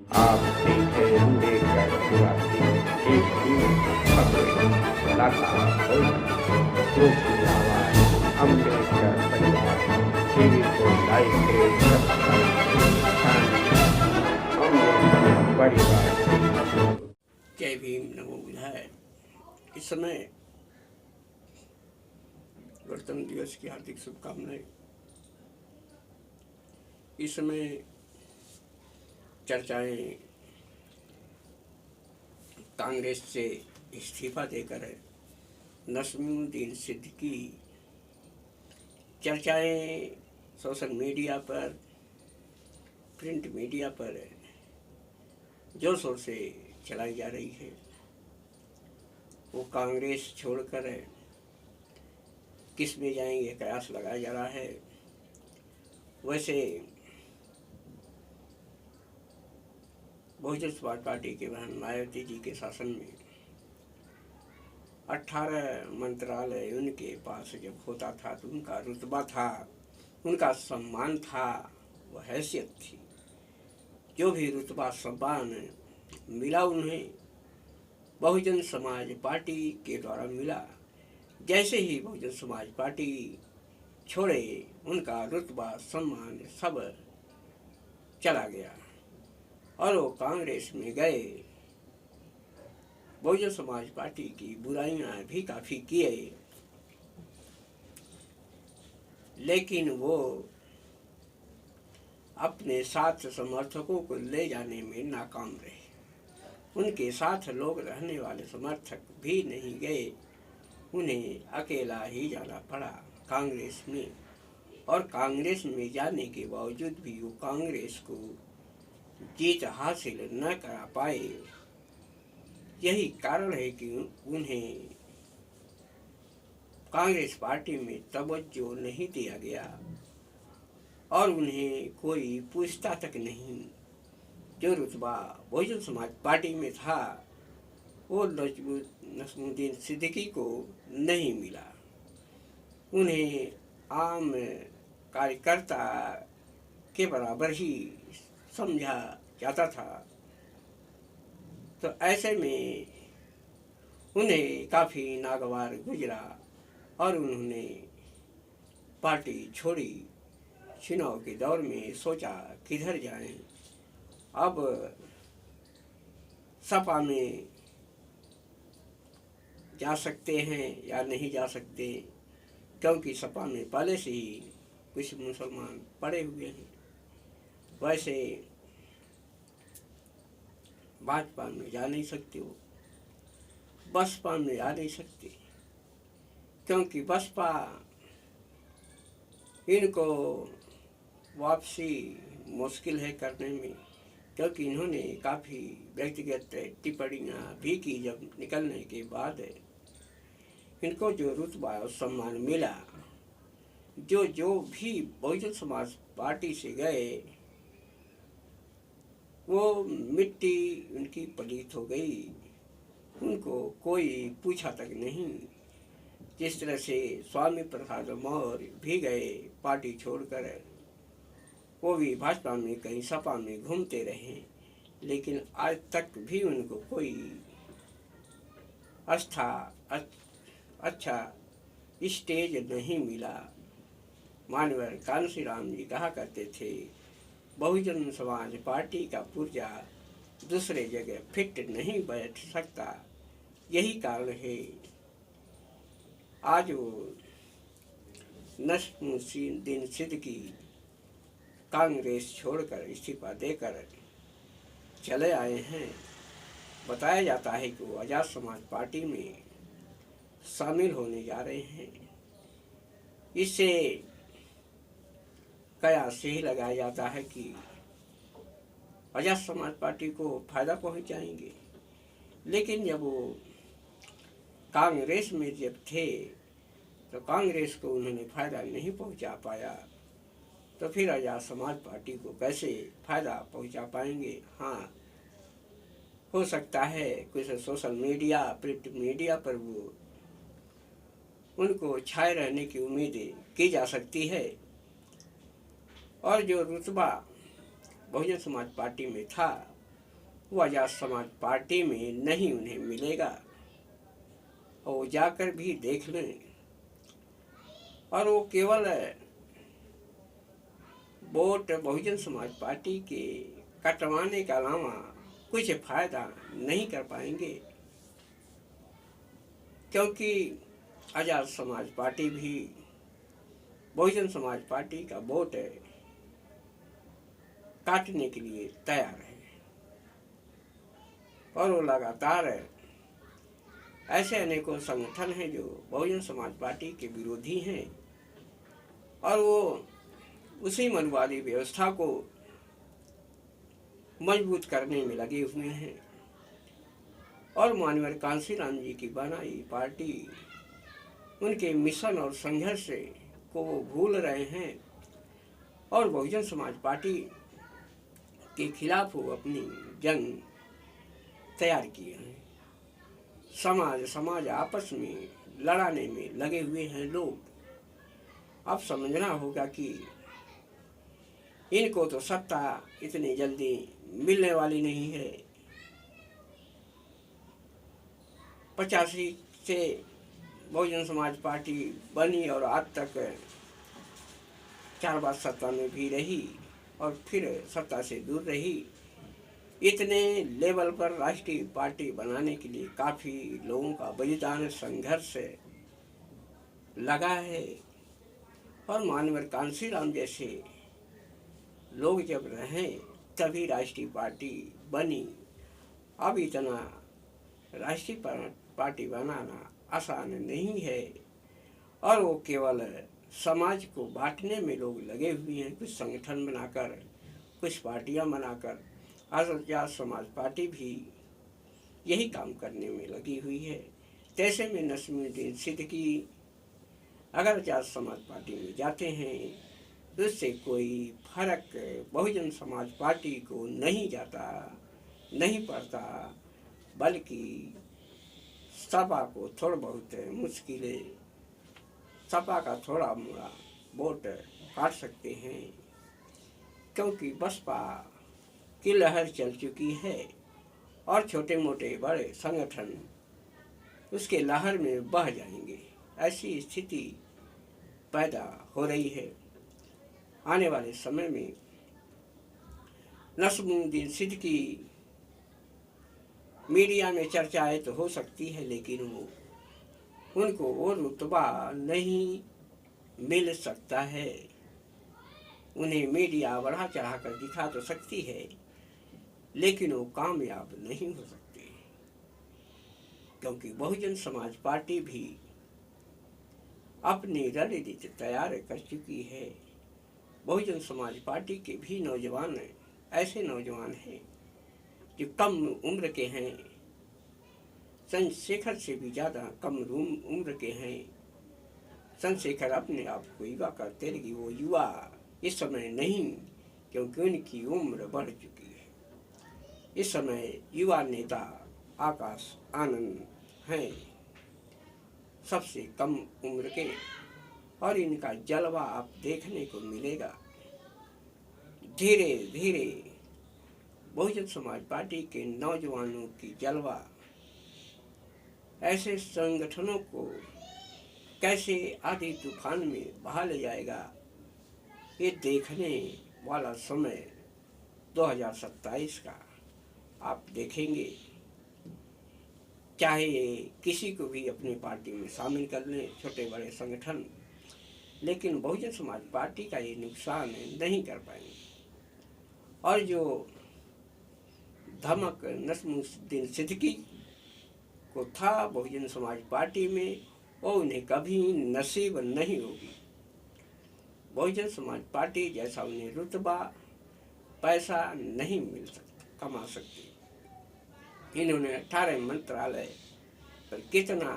आप देख रहे हैं अम्बेडकर निवासी एक खबरें कलाकार और लोग की आवाज अम्बेडकर परिवार टीवी को लाइक करें, सब्सक्राइब करें, अम्बेडकर परिवार। जय भीम, नमो बुद्धाय। इस समय गणतंत्र दिवस की हार्दिक शुभकामनाएं। इस समय चर्चाएं कांग्रेस से इस्तीफा देकर है। नस्मुद्दीन सिद्दीकी चर्चाएं सोशल मीडिया पर, प्रिंट मीडिया पर जोर शोर से चलाई जा रही है। वो कांग्रेस छोड़कर किस में जाएंगे, कयास लगाया जा रहा है। वैसे बहुजन समाज पार्टी के बहन मायावती जी के शासन में 18 मंत्रालय उनके पास जब होता था तो उनका रुतबा था, उनका सम्मान था, वह हैसियत थी। जो भी रुतबा सम्मान मिला उन्हें बहुजन समाज पार्टी के द्वारा मिला। जैसे ही बहुजन समाज पार्टी छोड़े, उनका रुतबा सम्मान सब चला गया और वो कांग्रेस में गए। बहुजन समाज पार्टी की बुराइयां भी काफ़ी किए, लेकिन वो अपने साथ समर्थकों को ले जाने में नाकाम रहे। उनके साथ लोग रहने वाले समर्थक भी नहीं गए, उन्हें अकेला ही जाना पड़ा कांग्रेस में। और कांग्रेस में जाने के बावजूद भी वो कांग्रेस को जीत हासिल न करा पाए। यही कारण है कि उन्हें कांग्रेस पार्टी में तवज्जो नहीं दिया गया और उन्हें कोई पूछता तक नहीं। जो रुतबा बहुजन समाज पार्टी में था वो नस्मुद्दीन सिद्दीकी को नहीं मिला। उन्हें आम कार्यकर्ता के बराबर ही समझा जाता था। तो ऐसे में उन्हें काफ़ी नागवार गुजरा और उन्होंने पार्टी छोड़ी। चुनाव के दौर में सोचा किधर जाएं। अब सपा में जा सकते हैं या नहीं जा सकते, क्योंकि सपा में पहले से ही कुछ मुसलमान पड़े हुए हैं। वैसे भाजपा में जा नहीं सकते, हो बसपा में जा नहीं सकते, क्योंकि बसपा इनको वापसी मुश्किल है करने में, क्योंकि इन्होंने काफ़ी व्यक्तिगत टिप्पणियाँ भी की। जब निकलने के बाद इनको जो रुतबा और सम्मान मिला, जो भी बहुजन समाज पार्टी से गए, वो मिट्टी उनकी पलीत हो गई। उनको कोई पूछा तक नहीं। जिस तरह से स्वामी प्रसाद मौर्य भी गए पार्टी छोड़कर, वो भी भाजपा में कहीं सपा में घूमते रहे, लेकिन आज तक भी उनको कोई अच्छा स्टेज नहीं मिला। मानवर कान्शी राम जी कहा करते थे, बहुजन समाज पार्टी का पुर्जा दूसरे जगह फिट नहीं बैठ सकता। यही कारण है आज वो नस्मुद्दीन सिद्दीकी कांग्रेस छोड़कर इस्तीफा देकर चले आए हैं। बताया जाता है कि वो आज़ाद समाज पार्टी में शामिल होने जा रहे हैं। इससे कयास ही लगाया जाता है कि आज़ाद समाज पार्टी को फायदा पहुंचाएंगे, लेकिन जब वो कांग्रेस में जब थे तो कांग्रेस को उन्होंने फायदा नहीं पहुंचा पाया, तो फिर आज़ाद समाज पार्टी को कैसे फायदा पहुंचा पाएंगे। हाँ, हो सकता है कुछ सोशल मीडिया, प्रिंट मीडिया पर वो उनको छाए रहने की उम्मीदें की जा सकती है, और जो रुतबा बहुजन समाज पार्टी में था वो आज़ाद समाज पार्टी में नहीं उन्हें मिलेगा। और जाकर भी देख लें। और वो केवल वोट बहुजन समाज पार्टी के कटवाने के अलावा कुछ फायदा नहीं कर पाएंगे, क्योंकि आज़ाद समाज पार्टी भी बहुजन समाज पार्टी का वोट काटने के लिए तैयार है। और वो लगातार ऐसे अनेकों संगठन हैं जो बहुजन समाज पार्टी के विरोधी हैं, और वो उसी मनवादी व्यवस्था को मजबूत करने में लगे हुए हैं। और माननीय कांशीराम जी की बनाई पार्टी उनके मिशन और संघर्ष को वो भूल रहे हैं, और बहुजन समाज पार्टी के खिलाफ वो अपनी जंग तैयार किए हैं। समाज आपस में लड़ाने में लगे हुए हैं लोग। अब समझना होगा कि इनको तो सत्ता इतनी जल्दी मिलने वाली नहीं है। 85 से बहुजन समाज पार्टी बनी और आज तक 4 बार सत्ता में भी रही और फिर सत्ता से दूर रही। इतने लेवल पर राष्ट्रीय पार्टी बनाने के लिए काफ़ी लोगों का बलिदान संघर्ष लगा है, और माननीय कांशीराम जैसे लोग जब रहें तभी राष्ट्रीय पार्टी बनी। अब इतना राष्ट्रीय पार्टी बनाना आसान नहीं है, और वो केवल समाज को बांटने में लोग लगे हुए हैं। कुछ संगठन बनाकर, कुछ पार्टियां बनाकर। आज़ाद समाज पार्टी भी यही काम करने में लगी हुई है। तैसे में नसीमुद्दीन सिद्दीकी अगर आज़ाद समाज पार्टी में जाते हैं तो उससे कोई फर्क बहुजन समाज पार्टी को नहीं जाता, नहीं पड़ता, बल्कि सपा को थोड़ा बहुत मुश्किलें, सपा का थोड़ा मोड़ा वोट काट सकते हैं, क्योंकि बसपा की लहर चल चुकी है और छोटे मोटे बड़े संगठन उसके लहर में बह जाएंगे। ऐसी स्थिति पैदा हो रही है। आने वाले समय में नसीमुद्दीन सिद्दीकी मीडिया में चर्चाएं तो हो सकती है, लेकिन उनको वो रुतबा नहीं मिल सकता है। उन्हें मीडिया बढ़ा चढ़ा कर दिखा तो सकती है, लेकिन वो कामयाब नहीं हो सकते, क्योंकि बहुजन समाज पार्टी भी अपनी रणनीति तैयार कर चुकी है। बहुजन समाज पार्टी के भी नौजवान ऐसे नौजवान हैं जो कम उम्र के हैं, चंद्रशेखर से भी ज़्यादा कम उम्र के हैं। चंद्रशेखर अपने आप को युवा कहते हैं कि वो युवा इस समय नहीं, क्योंकि उनकी उम्र बढ़ चुकी है। इस समय युवा नेता आकाश आनंद हैं, सबसे कम उम्र के, और इनका जलवा आप देखने को मिलेगा। धीरे धीरे बहुजन समाज पार्टी के नौजवानों की जलवा ऐसे संगठनों को कैसे आधी तूफान में बहा ले जाएगा, ये देखने वाला समय 2027 का आप देखेंगे। चाहे किसी को भी अपनी पार्टी में शामिल कर लें, छोटे बड़े संगठन, लेकिन बहुजन समाज पार्टी का ये नुकसान नहीं कर पाएंगे। और जो धमक नसीमुद्दीन सिद्दीकी को था बहुजन समाज पार्टी में, वो उन्हें कभी नसीब नहीं होगी। बहुजन समाज पार्टी जैसा उन्हें रुतबा, पैसा नहीं मिल सकता, कमा सकती। इन्होंने 18 मंत्रालय पर कितना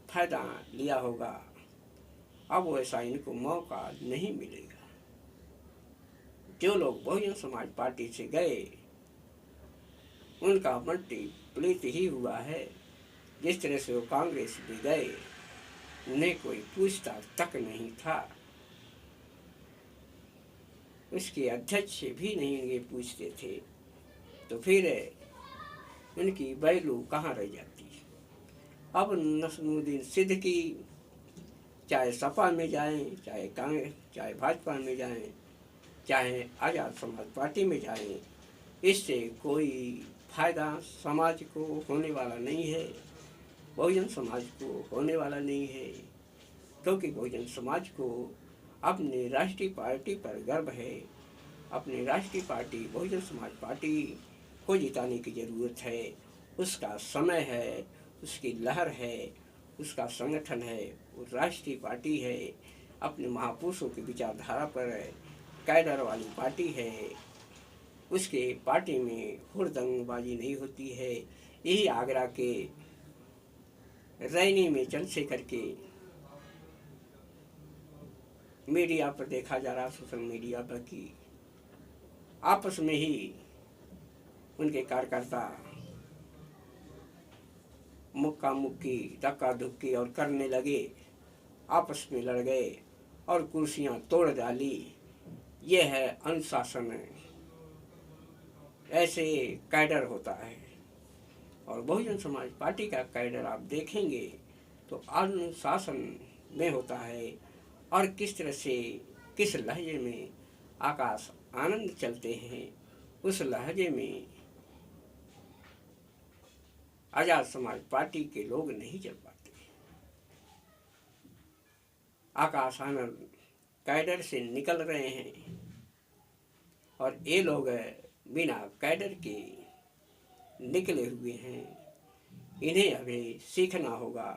फायदा लिया होगा, अब वैसा इनको मौका नहीं मिलेगा। जो लोग बहुजन समाज पार्टी से गए उनका मट्टी प्लीत ही हुआ है। जिस तरह से वो कांग्रेस में गए, उन्हें कोई पूछताछ तक नहीं था, उसके अध्यक्ष भी नहीं ये पूछते थे। तो फिर इनकी वैल्यू कहाँ रह जाती है। अब नस्मुद्दीन सिद्दीकी चाहे सपा में जाएं, चाहे कांग्रेस, चाहे भाजपा में जाएं, चाहे आज़ाद समाज पार्टी में जाएं, इससे कोई फायदा समाज को होने वाला नहीं है, बहुजन समाज को होने वाला नहीं है। क्योंकि बहुजन समाज को अपनी राष्ट्रीय पार्टी पर गर्व है। अपनी राष्ट्रीय पार्टी बहुजन समाज पार्टी को जिताने की ज़रूरत है। उसका समय है, उसकी लहर है, उसका संगठन है, वो राष्ट्रीय पार्टी है, अपने महापुरुषों की विचारधारा पर कैडर वाली पार्टी है। उसके पार्टी में हुड़दंगबाजी नहीं होती है। यही आगरा के रैनी में चंद्रशेखर के मीडिया पर देखा जा रहा, सोशल मीडिया पर, कि आपस में ही उनके कार्यकर्ता मुक्का मुक्की, धक्का धुक्की और करने लगे, आपस में लड़ गए और कुर्सियां तोड़ डाली। ये है अनुशासन, ऐसे कैडर होता है। और बहुजन समाज पार्टी का कैडर आप देखेंगे तो अनुशासन में होता है। और किस तरह से, किस लहजे में आकाश आनंद चलते हैं, उस लहजे में आज़ाद समाज पार्टी के लोग नहीं चल पाते। आकाश आनंद कैडर से निकल रहे हैं और ये लोग बिना कैडर के निकले हुए हैं। इन्हें अभी सीखना होगा।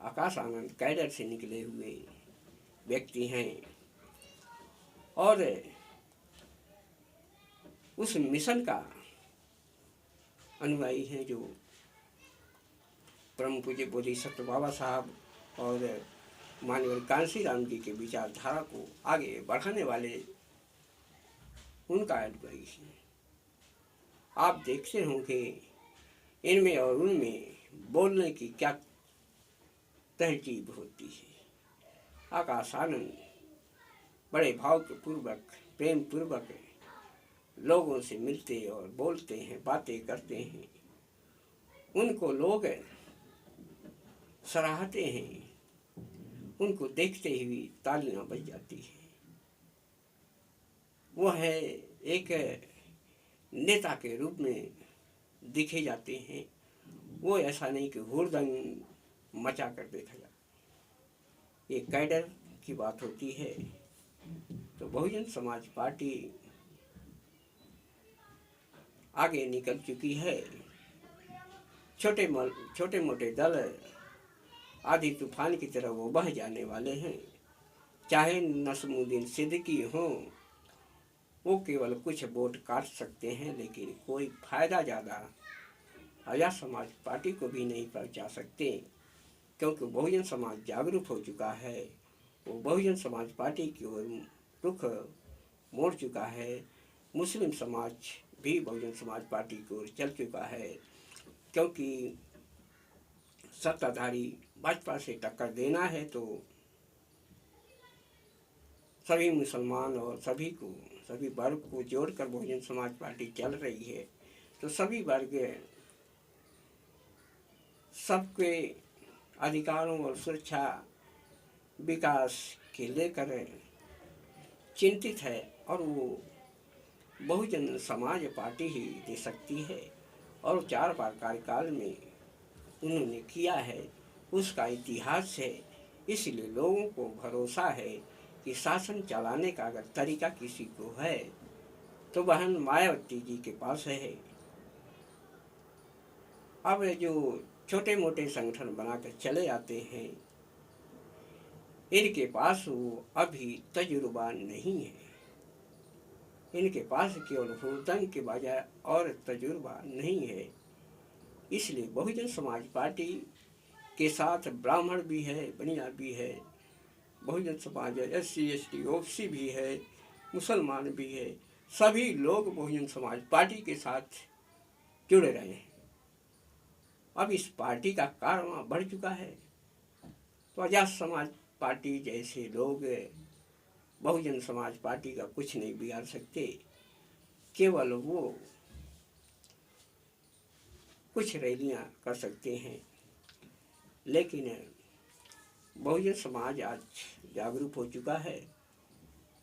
आकाश आनंद कैडर से निकले हुए व्यक्ति हैं और उस मिशन का अनुयायी हैं जो परम पूज्य बोधिसत्व बाबा साहब और माननीय कांसी राम जी के विचारधारा को आगे बढ़ाने वाले उनका अनुयायी हैं। आप देखते होंगे इनमें और उनमें बोलने की क्या तहजीब होती है। आकाश आनंद बड़े भावपूर्वक, प्रेम पूर्वक लोगों से मिलते और बोलते हैं, बातें करते हैं। उनको लोग सराहते हैं, उनको देखते ही तालियां बज जाती है। वो है एक नेता के रूप में दिखे जाते हैं। वो ऐसा नहीं कि हुड़दंग मचा कर देखा जाता। ये कैडर की बात होती है। तो बहुजन समाज पार्टी आगे निकल चुकी है। छोटे मोटे दल आधी तूफान की तरह वो बह जाने वाले हैं। चाहे नस्मुद्दीन सिद्दीकी हों, वो केवल कुछ वोट काट सकते हैं, लेकिन कोई फायदा ज़्यादा आज़ाद समाज पार्टी को भी नहीं पहुंचा सकते। क्योंकि बहुजन समाज जागरूक हो चुका है। वो बहुजन समाज पार्टी की ओर रुख मोड़ चुका है। मुस्लिम समाज भी बहुजन समाज पार्टी की ओर चल चुका है। क्योंकि सत्ताधारी भाजपा से टक्कर देना है तो सभी मुसलमान और सभी वर्ग को जोड़कर बहुजन समाज पार्टी चल रही है। तो सभी वर्ग सबके अधिकारों और सुरक्षा विकास के लेकर चिंतित है और वो बहुजन समाज पार्टी ही दे सकती है। और 4 बार कार्यकाल में उन्होंने किया है, उसका इतिहास है। इसलिए लोगों को भरोसा है कि शासन चलाने का अगर तरीका किसी को है तो बहन मायावती जी के पास है। अब जो छोटे मोटे संगठन बनाकर चले आते हैं, इनके पास वो अभी तजुर्बा नहीं है। इनके पास केवल हुड़दंग के बजाय और तजुर्बा नहीं है। इसलिए बहुजन समाज पार्टी के साथ ब्राह्मण भी है, बनिया भी है, Bahujan Samaj SC ST OBC भी है, मुसलमान भी है। सभी लोग बहुजन समाज पार्टी के साथ जुड़े रहे हैं। अब इस पार्टी का कारवां बढ़ चुका है। तो आज़ाद समाज पार्टी जैसे लोग बहुजन समाज पार्टी का कुछ नहीं बिगाड़ सकते। केवल वो कुछ रैलियां कर सकते हैं, लेकिन बहुजन समाज आज जागरूक हो चुका है।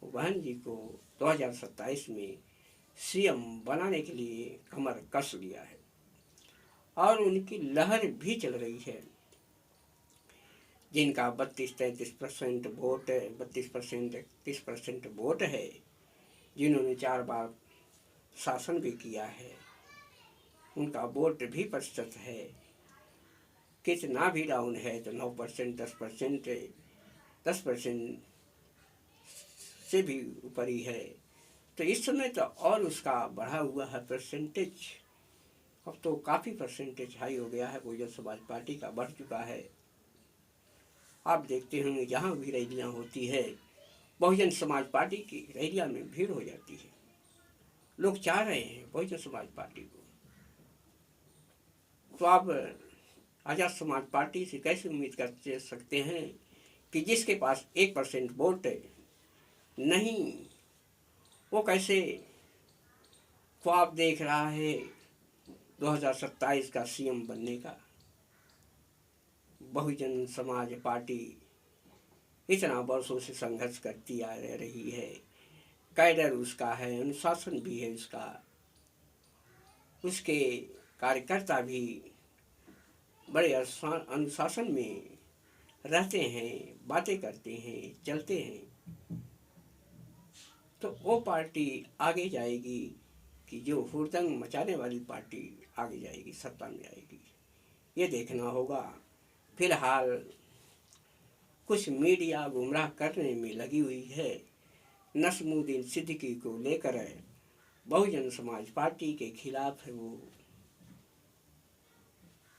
बहन जी को 2027 में सीएम बनाने के लिए कमर कस लिया है और उनकी लहर भी चल रही है। जिनका 32-33% वोट है, 32% 31% वोट है, जिन्होंने 4 बार शासन भी किया है, उनका वोट भी प्रतिशत है कितना भी डाउन है तो 9%, 10%, 10% से भी ऊपर ही है। तो इस समय तो और उसका बढ़ा हुआ है परसेंटेज, अब तो काफ़ी परसेंटेज हाई हो गया है, बहुजन समाज पार्टी का बढ़ चुका है। आप देखते होंगे जहाँ भी रैलियाँ होती है, बहुजन समाज पार्टी की रैलियाँ में भीड़ हो जाती है। लोग चाह रहे हैं बहुजन समाज पार्टी को। तो आप आज़ाद समाज पार्टी से कैसे उम्मीद कर सकते हैं कि जिसके पास 1% वोट नहीं, वो कैसे ख्वाब देख रहा है 2027 का सीएम बनने का। बहुजन समाज पार्टी इतना वर्षों से संघर्ष करती आ रही है, कैडर उसका है, अनुशासन भी है उसका, उसके कार्यकर्ता भी बड़े अनुशासन में रहते हैं, बातें करते हैं, चलते हैं। तो वो पार्टी आगे जाएगी कि जो हुड़दंग मचाने वाली पार्टी आगे जाएगी, सत्ता में आएगी, ये देखना होगा। फिलहाल कुछ मीडिया गुमराह करने में लगी हुई है। नस्मुद्दीन सिद्दीकी को लेकर बहुजन समाज पार्टी के खिलाफ वो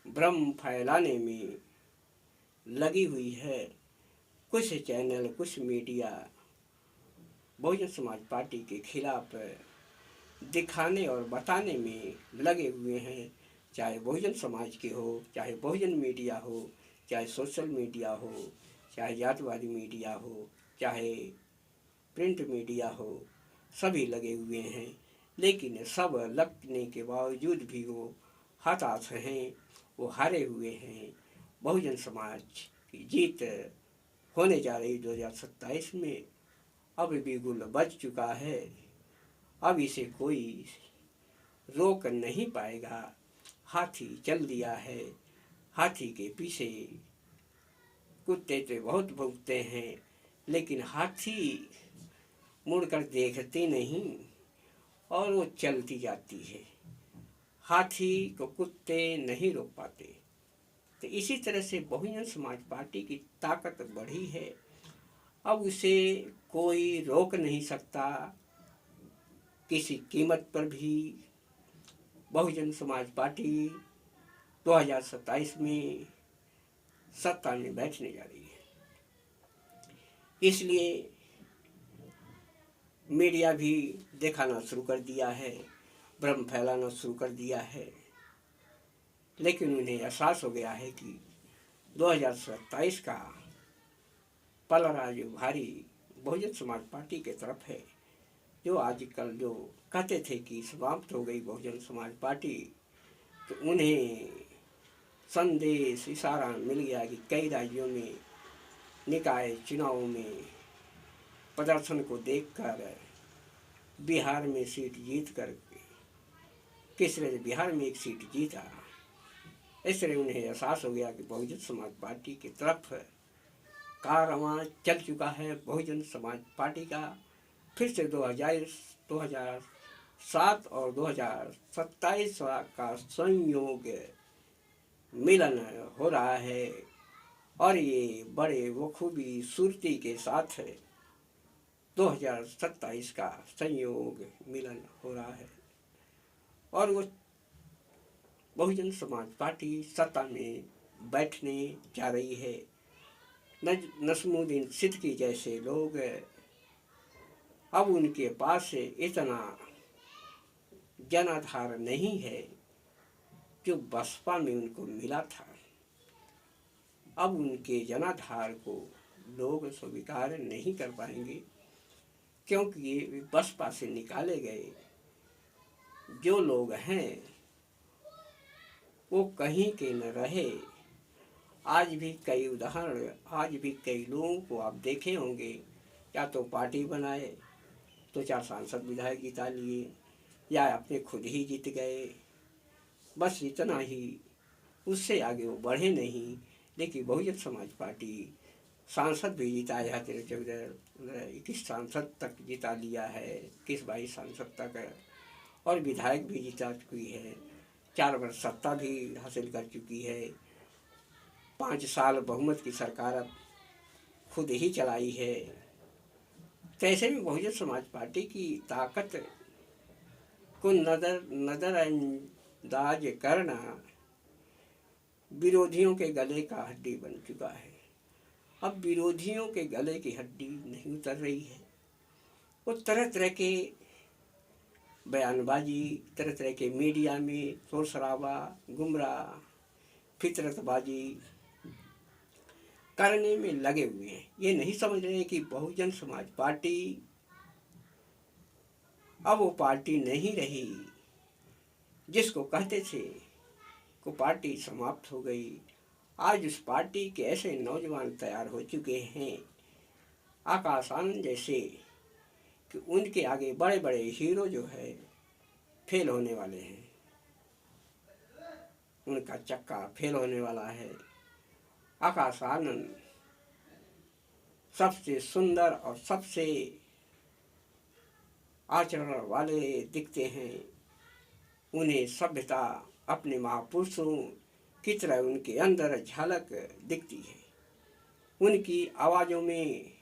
भ्रम फैलाने में लगी हुई है। कुछ चैनल, कुछ मीडिया बहुजन समाज पार्टी के खिलाफ दिखाने और बताने में लगे हुए हैं, चाहे बहुजन समाज के हो, चाहे बहुजन मीडिया हो, चाहे सोशल मीडिया हो, चाहे जातिवादी मीडिया हो, चाहे प्रिंट मीडिया हो, सभी लगे हुए हैं। लेकिन सब लगने के बावजूद भी वो हताश हैं, वो हारे हुए हैं। बहुजन समाज की जीत होने जा रही 2027 में। अब बिगुल बज चुका है, अब इसे कोई रोक नहीं पाएगा। हाथी चल दिया है, हाथी के पीछे कुत्ते तो बहुत भौंकते हैं, लेकिन हाथी मुड़कर देखते नहीं और वो चलती जाती है। हाथी को कुत्ते नहीं रोक पाते। तो इसी तरह से बहुजन समाज पार्टी की ताकत बढ़ी है, अब उसे कोई रोक नहीं सकता किसी कीमत पर भी। बहुजन समाज पार्टी 2027 में सत्ता में बैठने जा रही है। इसलिए मीडिया भी दिखाना शुरू कर दिया है, भ्रम फैलाना शुरू कर दिया है, लेकिन उन्हें एहसास हो गया है कि 2027 का पलड़ा जो भारी बहुजन समाज पार्टी के तरफ है। जो आजकल जो कहते थे कि समाप्त हो गई बहुजन समाज पार्टी, तो उन्हें संदेश इशारा मिल गया कि कई राज्यों में निकाय चुनावों में प्रदर्शन को देखकर बिहार में सीट जीत कर किस तरह बिहार में एक सीट जीता, इस तरह उन्हें एहसास हो गया कि बहुजन समाज पार्टी की तरफ कारवां चल चुका है। बहुजन समाज पार्टी का फिर से 2007 और 2027 का संयोग मिलन हो रहा है और ये बड़े बखूबी सूरती के साथ 2027 का संयोग मिलन हो रहा है और वो बहुजन समाज पार्टी सत्ता में बैठने जा रही है। नस्मुद्दीन सिद्दीकी जैसे लोग अब उनके पास इतना जनाधार नहीं है जो बसपा में उनको मिला था। अब उनके जनाधार को लोग स्वीकार नहीं कर पाएंगे, क्योंकि बसपा से निकाले गए जो लोग हैं वो कहीं के न रहे। आज भी कई उदाहरण, आज भी कई लोगों को आप देखे होंगे, या तो पार्टी बनाए, तो 4 सांसद विधायक जिता लिए, या अपने खुद ही जीत गए, बस इतना ही, उससे आगे वो बढ़े नहीं। लेकिन बहुजन समाज पार्टी सांसद भी जिताया है, 21 सांसद तक जिता लिया है, 21-22 सांसद तक, और विधायक भी जिता चुकी है, 4 वर्ष सत्ता भी हासिल कर चुकी है, 5 साल बहुमत की सरकार अब खुद ही चलाई है। तो ऐसे में बहुजन समाज पार्टी की ताकत को नज़रअंदाज करना विरोधियों के गले का हड्डी बन चुका है। अब विरोधियों के गले की हड्डी नहीं उतर रही है। वो तरह तरह के बयानबाजी, तरह तरह के मीडिया में शोर शराबा, गुमराह, फितरतबाजी करने में लगे हुए हैं। ये नहीं समझ रहे कि बहुजन समाज पार्टी अब वो पार्टी नहीं रही जिसको कहते थे को पार्टी समाप्त हो गई। आज उस पार्टी के ऐसे नौजवान तैयार हो चुके हैं, आकाश आनंद जैसे, कि उनके आगे बड़े बड़े हीरो जो है फेल होने वाले हैं, उनका चक्का फेल होने वाला है। आकाश आनंद सबसे सुंदर और सबसे आचरण वाले दिखते हैं। उन्हें सभ्यता अपने महापुरुषों की तरह उनके अंदर झलक दिखती है। उनकी आवाज़ों में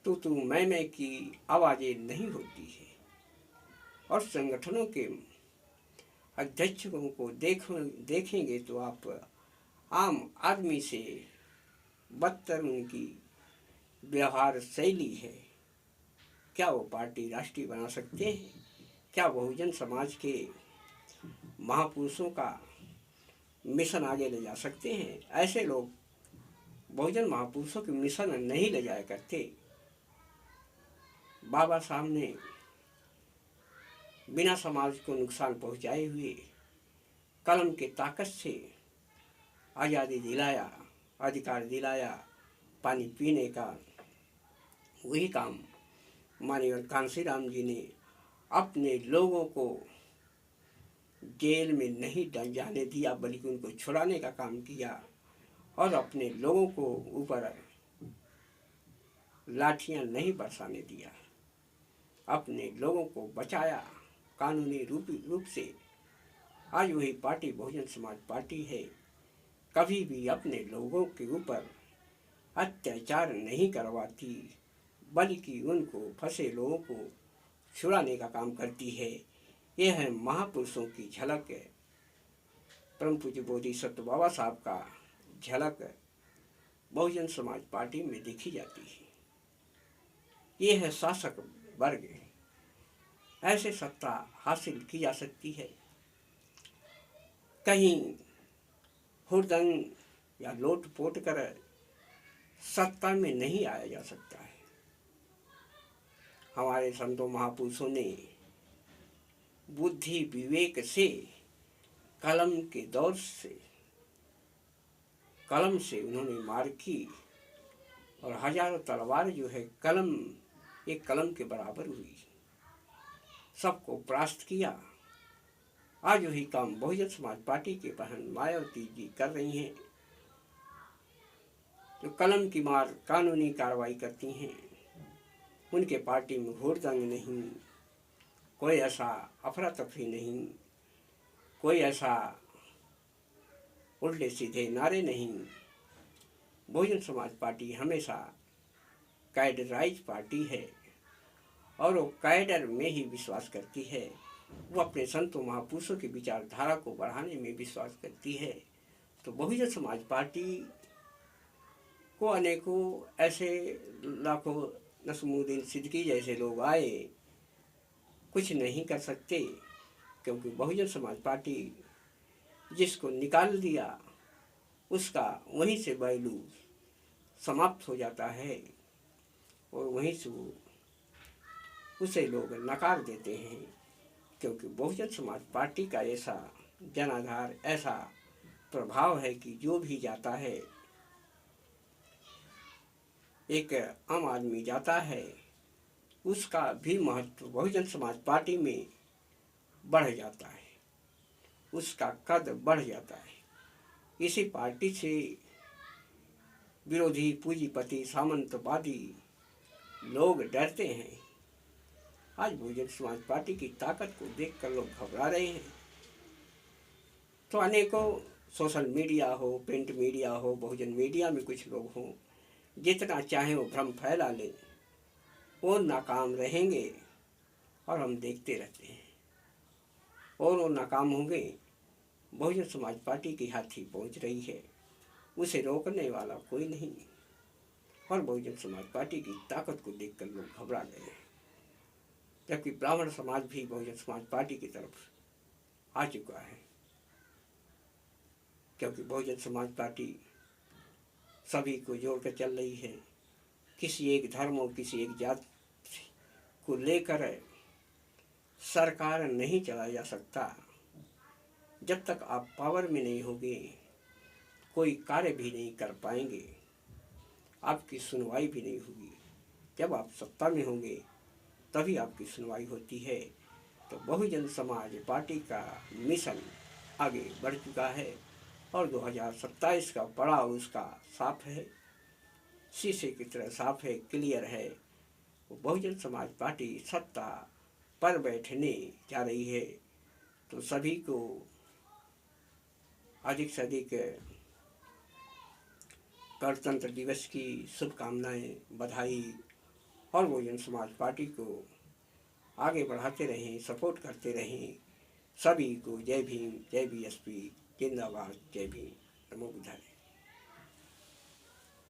तू मैं की आवाज़ें नहीं होती है। और संगठनों के अध्यक्षों को देखेंगे तो आप आम आदमी से बदतर उनकी व्यवहार शैली है। क्या वो पार्टी राष्ट्रीय बना सकते हैं? क्या बहुजन समाज के महापुरुषों का मिशन आगे ले जा सकते हैं? ऐसे लोग बहुजन महापुरुषों के मिशन नहीं ले जाया करते। बाबा साहब ने बिना समाज को नुकसान पहुंचाए हुए कलम के ताकत से आज़ादी दिलाया, अधिकार दिलाया, पानी पीने का। वही काम माननीय कांशीराम जी ने अपने लोगों को जेल में नहीं जाने दिया, बल्कि उनको छुड़ाने का काम किया और अपने लोगों को ऊपर लाठियां नहीं बरसाने दिया, अपने लोगों को बचाया कानूनी रूप से। आज वही पार्टी बहुजन समाज पार्टी है। कभी भी अपने लोगों के ऊपर अत्याचार नहीं करवाती, बल्कि उनको फंसे लोगों को छुड़ाने का काम करती है। यह है महापुरुषों की झलक है। परम पूज्य बोधिसत्व बाबा साहब का झलक बहुजन समाज पार्टी में देखी जाती है। ये है शासक वर्ग, ऐसे सत्ता हासिल की जा सकती है। कहीं हुड़दंग या लोट पोट कर सत्ता में नहीं आया जा सकता है। हमारे संतों महापुरुषों ने बुद्धि विवेक से, कलम के दौर से, कलम से उन्होंने मार की और हजारों तलवार जो है कलम, एक कलम के बराबर हुई, सबको परास्त किया। आज वही काम बहुजन समाज पार्टी के बहन मायावती जी कर रही हैं, जो कलम की मार कानूनी कार्रवाई करती हैं। उनके पार्टी में हुड़दंग नहीं, कोई ऐसा अफरा तफरी नहीं, कोई ऐसा उल्टे सीधे नारे नहीं। बहुजन समाज पार्टी हमेशा कैडराइज पार्टी है और वो कैडर में ही विश्वास करती है। वो अपने संतों महापुरुषों की विचारधारा को बढ़ाने में विश्वास करती है। तो बहुजन समाज पार्टी को अनेकों ऐसे लाखों नस्मुद्दीन सिद्दीकी जैसे लोग आए, कुछ नहीं कर सकते, क्योंकि बहुजन समाज पार्टी जिसको निकाल दिया उसका वहीं से वैल्यू समाप्त हो जाता है और वहीं से उसे लोग नकार देते हैं। क्योंकि बहुजन समाज पार्टी का ऐसा जनाधार ऐसा प्रभाव है कि जो भी जाता है, एक आम आदमी जाता है, उसका भी महत्व बहुजन समाज पार्टी में बढ़ जाता है, उसका कद बढ़ जाता है। इसी पार्टी से विरोधी पूंजीपति सामंतवादी लोग डरते हैं। आज बहुजन समाज पार्टी की ताकत को देखकर लोग घबरा रहे हैं। तो अनेकों सोशल मीडिया हो, प्रिंट मीडिया हो, बहुजन मीडिया में कुछ लोग हों, जितना चाहे वो भ्रम फैला लें, वो नाकाम रहेंगे और हम देखते रहते हैं। और वो नाकाम होंगे। बहुजन समाज पार्टी की हाथी पहुंच रही है, उसे रोकने वाला कोई नहीं। और बहुजन समाज पार्टी की ताकत को देखकर लोग घबरा गए हैं। जबकि ब्राह्मण समाज भी बहुजन समाज पार्टी की तरफ आ चुका है, क्योंकि बहुजन समाज पार्टी सभी को जोड़कर चल रही है। किसी एक धर्म और किसी एक जाति को लेकर सरकार नहीं चलाया जा सकता। जब तक आप पावर में नहीं होगे, कोई कार्य भी नहीं कर पाएंगे, आपकी सुनवाई भी नहीं होगी। जब आप सत्ता में होंगे तभी आपकी सुनवाई होती है। तो बहुजन समाज पार्टी का मिशन आगे बढ़ चुका है और 2027 का पड़ाव उसका साफ है, शीशे की तरह साफ है, क्लियर है। वो बहुजन समाज पार्टी सत्ता पर बैठने जा रही है। तो सभी को अधिक से अधिक गणतंत्र दिवस की शुभकामनाएं, बधाई। और बहुजन समाज पार्टी को आगे बढ़ाते रहें, सपोर्ट करते रहें। सभी को जय भीम, जय बीएसपी, जिंदाबाद, जय भीम, नमो बुद्धाय।